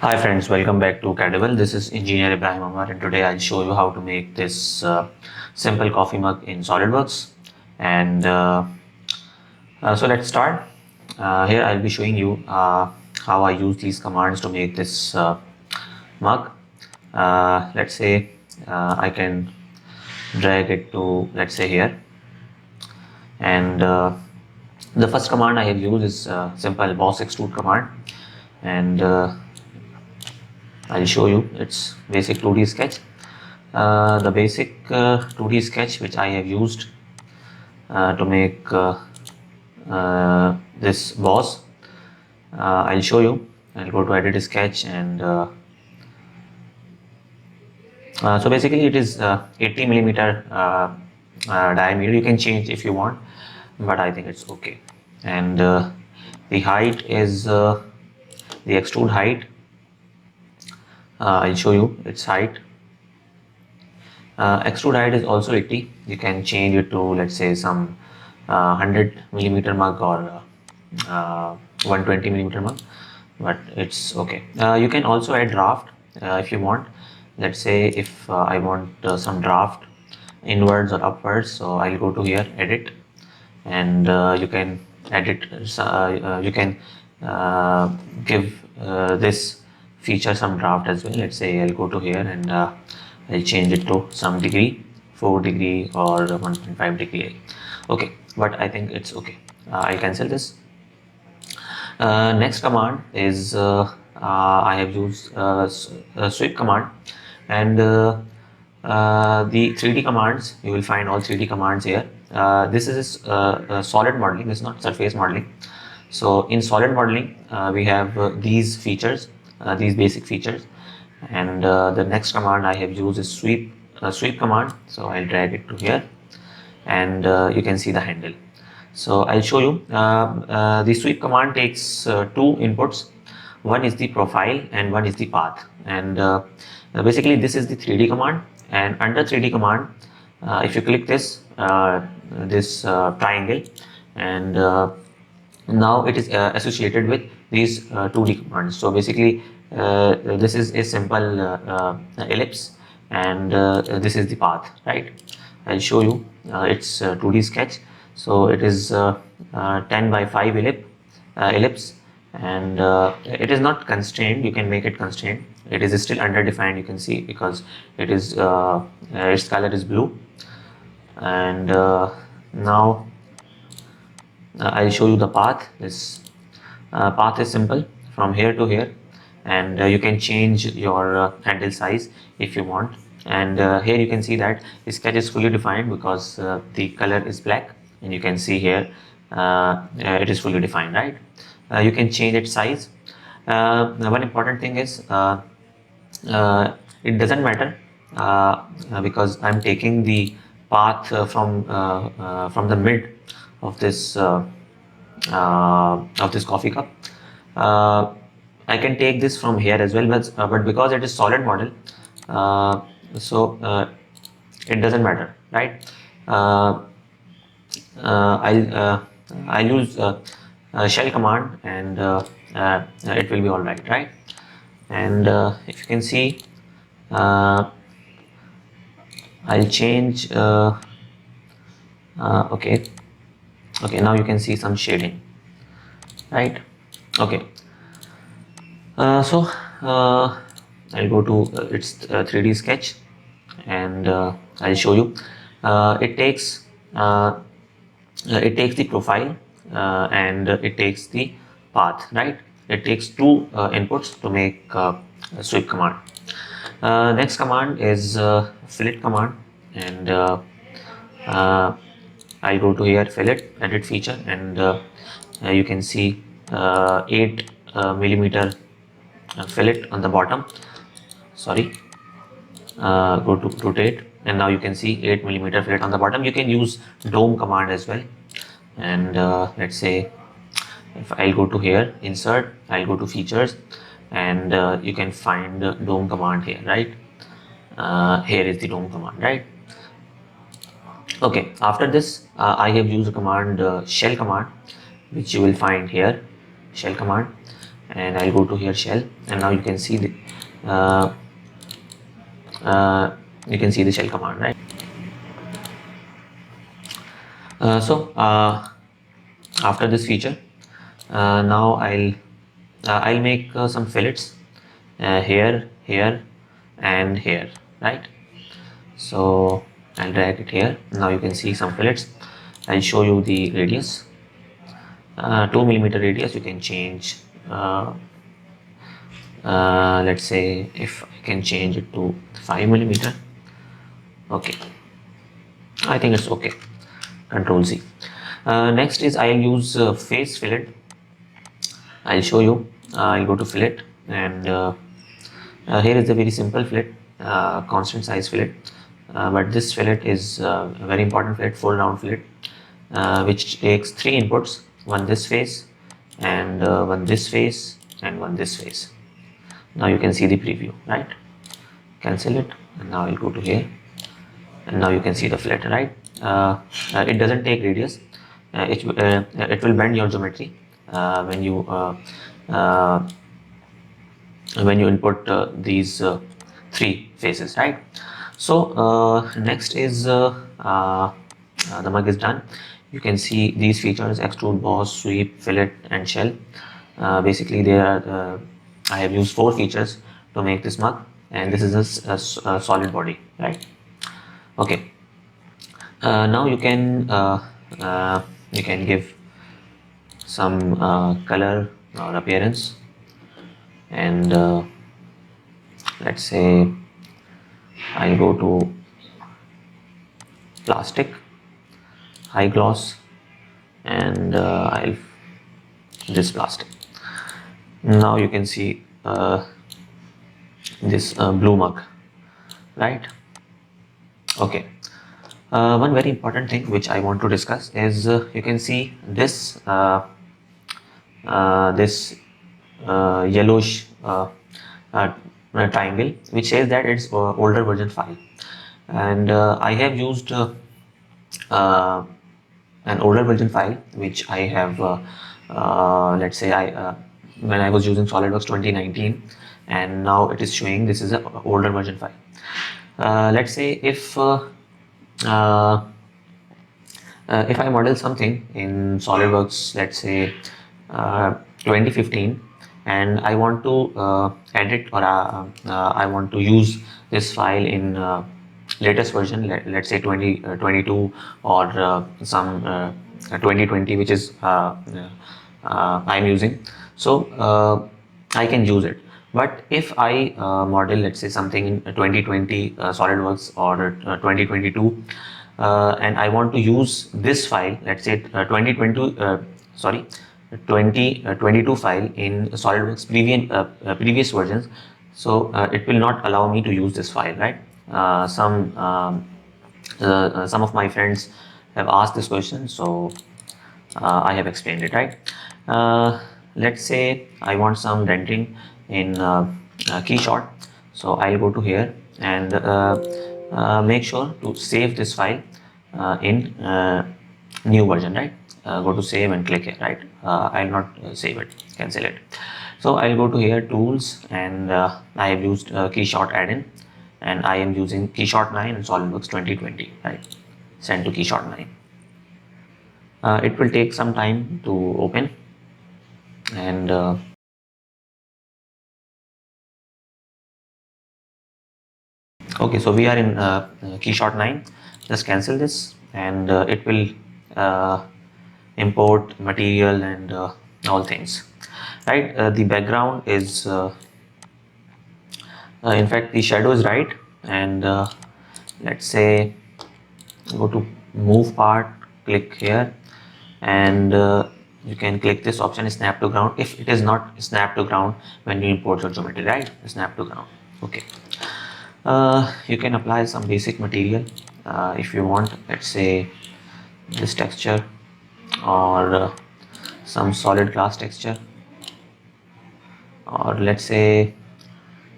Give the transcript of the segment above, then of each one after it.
Hi friends, welcome back to CADable. This is Engineer Ibrahim Omer, and today I'll show you how to make this simple coffee mug in Solidworks. And so let's start. Here I'll be showing you how I use these commands to make this mug. Let's say I can drag it to, let's say, here. And the first command I have used is simple boss extrude command. And I'll show you its basic 2D sketch. The basic 2D sketch which I have used to make this boss, I'll show you. I'll go to edit sketch, and so basically it is 80 millimeter diameter. You can change if you want, but I think it's okay. And the height is the extrude height. I'll show you its height. Extrude height is also 80. You can change it to, let's say, some 100 millimeter mug or 120 millimeter mug, but it's okay. You can also add draft if you want. Let's say if I want some draft inwards or upwards, so I'll go to here, edit, and you can edit. You can give this feature some draft as well. Let's say I'll go to here and I'll change it to some degree, 4 degree or 1.5 degree. Okay, but I think it's okay. I'll cancel this. Next command is I have used sweep command, and the 3D commands, you will find all 3D commands here. This is solid modeling, this is not surface modeling. So in solid modeling we have these features, these basic features, and the next command I have used is sweep command. So I'll drag it to here, and you can see the handle. So I'll show you. The sweep command takes two inputs. One is the profile and one is the path, and basically this is the 3D command. And under 3D command, if you click this triangle, and now it is associated with these 2D commands. So basically this is a simple ellipse, and this is the path, right? I'll show you its 2D sketch. So it is 10 by 5 ellipse, and it is not constrained. You can make it constrained. It is still underdefined, you can see, because it is its color is blue. And now I'll show you the path. This path is simple from here to here, and you can change your handle size if you want. And here you can see that the sketch is fully defined because the color is black, and you can see here it is fully defined, right? You can change its size. One important thing is it doesn't matter because I'm taking the path from the mid of this coffee cup. I can take this from here as well, but because it is solid model, so it doesn't matter, right? I'll use shell command, and it will be all right? And if you can see, I'll change. Okay, now you can see some shading, right? Okay, so I'll go to its 3D sketch, and I'll show you. It takes the profile and it takes the path, right? It takes two inputs to make a sweep command. Next command is fillet command, and I'll go to here, fillet, edit feature, and you can see 8 millimeter fillet on the bottom. Sorry, go to rotate, and now you can see 8 millimeter fillet on the bottom. You can use dome command as well. And let's say if I'll go to here, insert, I'll go to features, and you can find the dome command here, right? Here is the dome command, right? Okay, after this I have used a command, shell command, which you will find here, shell command. and I'll go to here shell, and now you can see the uh, shell command, right? After this feature, now I'll make some fillets here, here, and here, right? So I'll drag it here. Now you can see some fillets. I'll show you the radius. 2 mm radius. You can change. Let's say if I can change it to 5 mm. Okay, I think it's okay. Control Z. Next is I'll use face fillet. I'll show you. I'll go to fillet, and here is a very simple fillet, constant size fillet. But this fillet is a very important fillet, full round fillet, which takes 3 inputs: one this face, and one this face, and one this face. Now you can see the preview, right? Cancel it, and now I'll go to here, and now you can see the fillet, right? It doesn't take radius. It will bend your geometry when you input these 3 faces, right? So next is the mug is done. You can see these features: extrude, boss, sweep, fillet, and shell. Basically, they are I have used 4 features to make this mug, and this is a solid body, right? Okay. Now you can give some color or appearance, and let's say I'll go to plastic, high gloss, and I'll this plastic. Now you can see this blue mug, right? Okay. One very important thing which I want to discuss is you can see this yellowish triangle, which says that it's older version file, and I have used uh, an older version file which I have let's say when I was using SolidWorks 2019, and now it is showing this is an older version file. Let's say if I model something in SolidWorks, let's say 2015, and I want to edit, or I want to use this file in latest version, let's say 2022 or some 2020, which is I'm using. So I can use it. But if I model, let's say, something in 2020 SolidWorks or 2022, and I want to use this file, let's say 2022 file in SolidWorks previous versions, so it will not allow me to use this file, right? Some of my friends have asked this question, so I have explained it, right? Let's say I want some denting in Keyshot, so I'll go to here and make sure to save this file in new version, right? Go to save and click here, right? I'll not save it, cancel it. So I'll go to here, tools, and I have used Keyshot add-in, and I am using Keyshot 9 and SolidWorks 2020, right? Send to Keyshot 9. It will take some time to open, and okay, so we are in Keyshot 9. Just cancel this, and it will import material and all things, right? The background is in fact the shadow is right, and let's say go to move part, click here, and you can click this option, snap to ground, if it is not snap to ground when you import your geometry, right? Snap to ground. Okay. You can apply some basic material if you want, let's say this texture, or some solid glass texture, or let's say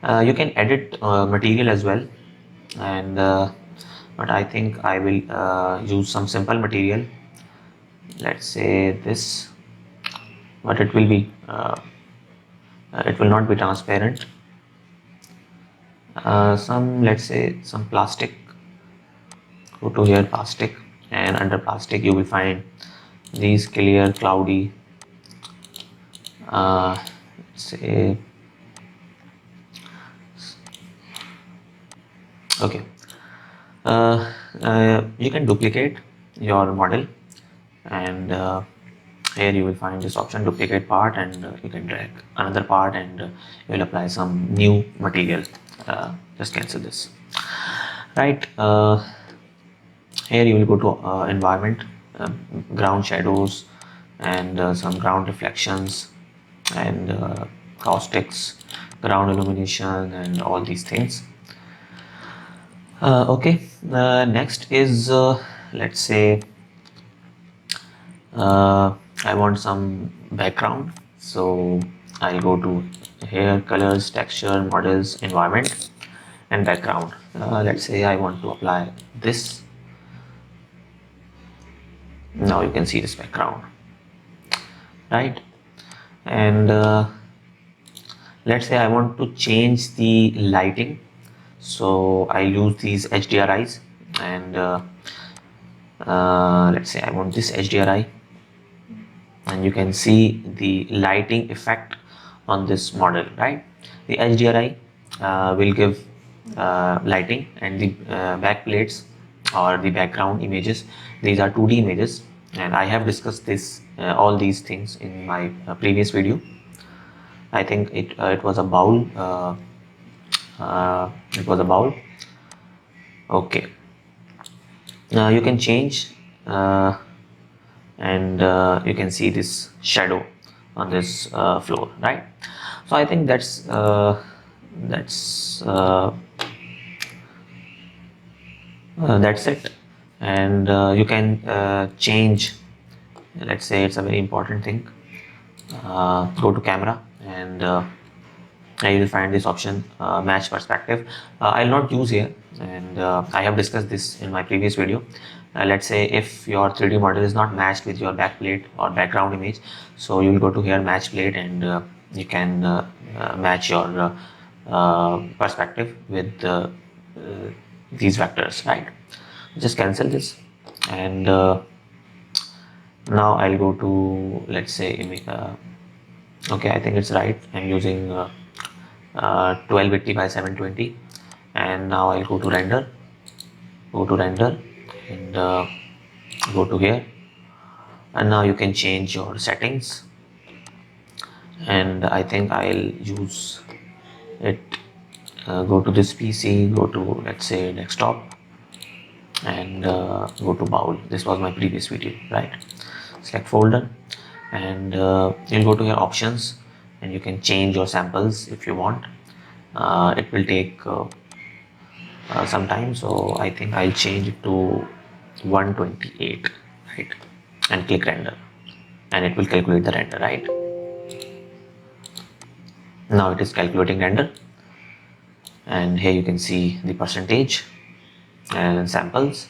you can edit material as well, and but I think I will use some simple material, let's say this, but it will be it will not be transparent. Some, let's say, some plastic. Go to here, plastic, and under plastic you will find these clear cloudy, say, okay. You can duplicate your model, and here you will find this option, duplicate part, and you can drag another part, and you will apply some new material. Just cancel this, right? Here you will go to environment, ground shadows, and some ground reflections, and caustics, ground illumination, and all these things. Okay, next is, let's say, I want some background, so I'll go to here, colors, texture, models, environment, and background. Let's say I want to apply this. Now you can see this background, right? And let's say I want to change the lighting, so I use these HDRIs, and let's say I want this HDRI, and you can see the lighting effect on this model, right? The HDRI will give lighting, and the back plates or the background images, these are 2D images, and I have discussed this all these things in my previous video. I think it was a bowl. It was a bowl. Okay. Now you can change, and you can see this shadow on this floor, right? So I think that's it. And you can change. Let's say it's a very important thing. Go to camera, and you will find this option, match perspective. I'll not use here, and I have discussed this in my previous video. Let's say if your 3D model is not matched with your backplate or background image, so you will go to here, match plate, and you can match your perspective with these vectors, right? Just cancel this, and now I'll go to, let's say, okay, I think it's right. I'm using 1280 by 720, and now I'll go to render, and go to here, and now you can change your settings, and I think I'll use it. Go to this PC, go to, let's say, desktop, and go to bowl. This was my previous video, right? Select folder, and you'll go to your options, and you can change your samples if you want. It will take some time, so I think I'll change it to 128, right? And click render, and it will calculate the render, right? Now it is calculating render, and here you can see the percentage and samples.